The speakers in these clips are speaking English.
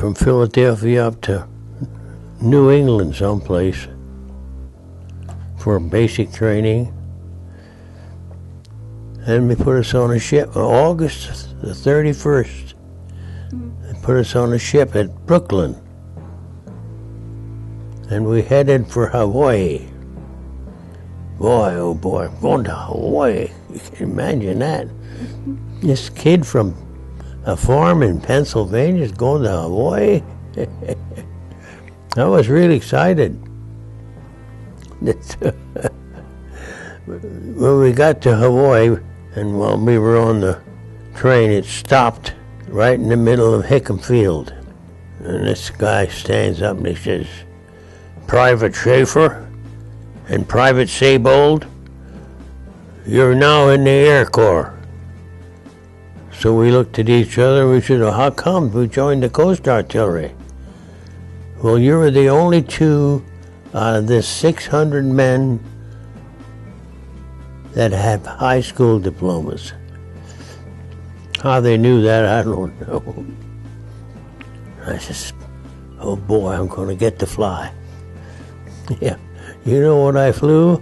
from Philadelphia up to New England someplace for basic training. And they put us on a ship on August the 31st. They put us on a ship at Brooklyn. And we headed for Hawaii. Boy, oh boy, going to Hawaii. You can imagine that. This kid from a farm in Pennsylvania is going to Hawaii. I was really excited. When we got to Hawaii, and while we were on the train, it stopped right in the middle of Hickam Field. And this guy stands up and he says, "Private Schaeffer and Private Saybold, you're now in the Air Corps." So we looked at each other and we said, "Well, how come we joined the Coast Artillery?" "Well, you were the only two out of this 600 men that have high school diplomas." How they knew that, I don't know. I said, "Oh boy, I'm going to get to fly." Yeah, you know what I flew?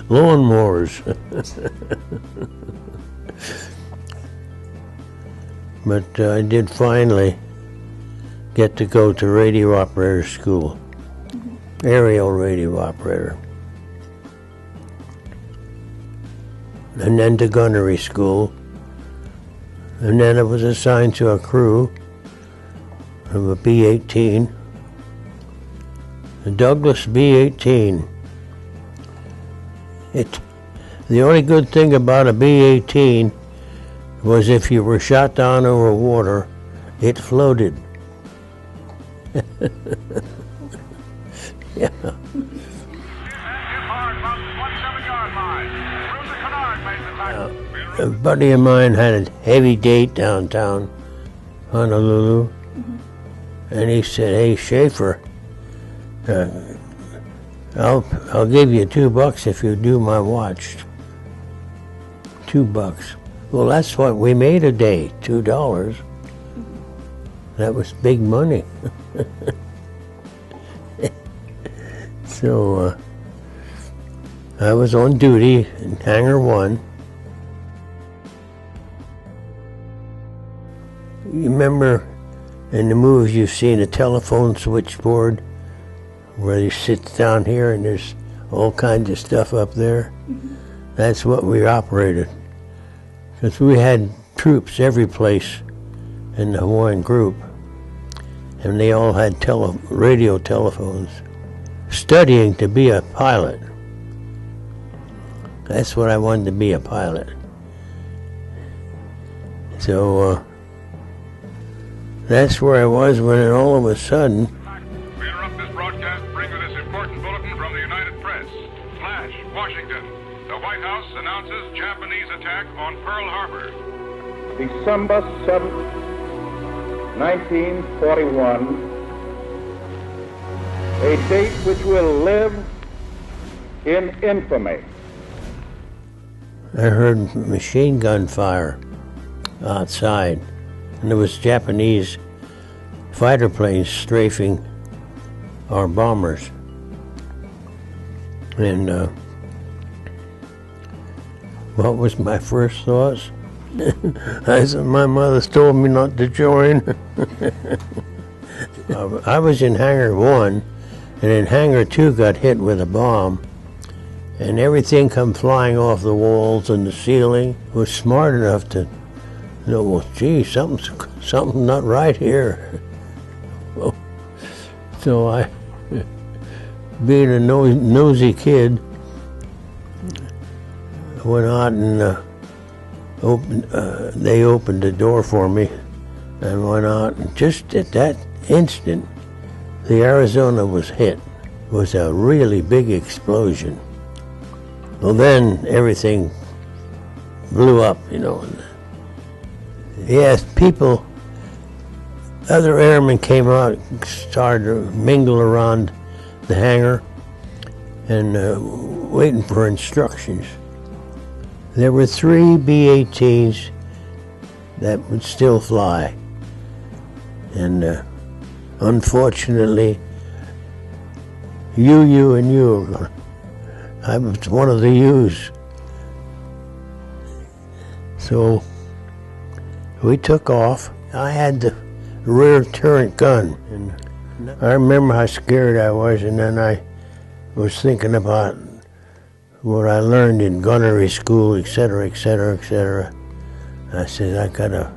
Lawnmowers. But I did finally get to go to radio operator school, aerial radio operator. And then to gunnery school. And then I was assigned to a crew of a B-18, a Douglas B-18. The only good thing about a B-18 was if you were shot down over water, it floated. Yeah. A buddy of mine had a heavy date downtown Honolulu, and he said, "Hey, Schaeffer, I'll give you $2 if you do my watch." $2. Well, that's what we made a day, $2. That was big money. So I was on duty in Hangar 1. You remember in the movies you've seen a telephone switchboard where you sit down here and there's all kinds of stuff up there? That's what we operated. Because we had troops every place in the Hawaiian group, and they all had radio telephones, studying to be a pilot. That's what I wanted to be, a pilot. So that's where I was when all of a sudden... We interrupt this broadcast to bring you this important bulletin from the United Press. Flash, Washington. The White House announces Japanese attack on Pearl Harbor. December 7th, 1941, a date which will live in infamy. I heard machine gun fire outside, and there was Japanese fighter planes strafing our bombers. And what was my first thoughts? I said, my mother's told me not to join. I was in Hangar 1, and then Hangar 2 got hit with a bomb, and everything come flying off the walls and the ceiling. Was smart enough to know, well, gee, something's not right here. So I, being a nosy kid, went out and they opened the door for me and went out, and just at that instant, the Arizona was hit. It was a really big explosion. Well, then everything blew up, you know. Yes, people, other airmen came out, started to mingle around the hangar and waiting for instructions. There were 3 B-18s that would still fly. And Unfortunately, you and you. I was one of the U's. So we took off. I had the rear turret gun, and I remember how scared I was, and then I was thinking about what I learned in gunnery school, etc., etc., etc. I said, I gotta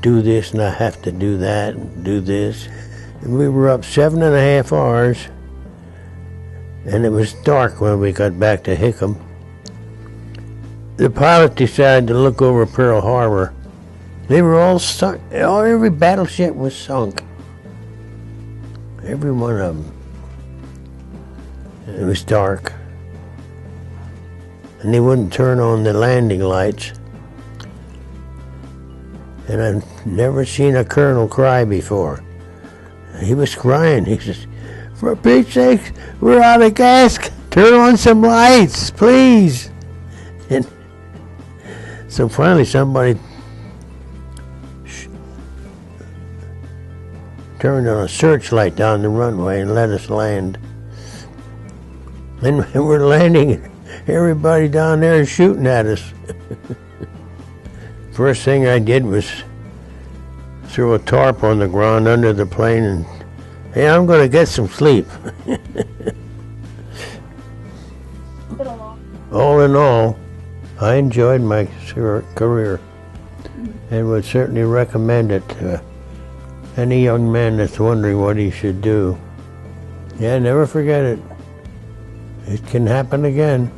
do this, and I have to do that, and do this. And we were up 7.5 hours, and it was dark when we got back to Hickam. The pilot decided to look over Pearl Harbor. They were all sunk. Every battleship was sunk. Every one of them. It was dark. And they wouldn't turn on the landing lights. And I've never seen a colonel cry before. He was crying. He says, "For Pete's sake, we're out of gas. Turn on some lights, please." And so finally somebody turned on a searchlight down the runway and let us land. And we're landing, everybody down there is shooting at us. First thing I did was throw a tarp on the ground under the plane and, hey, I'm going to get some sleep. All in all, I enjoyed my career and would certainly recommend it to any young man that's wondering what he should do. Yeah, never forget it. It can happen again.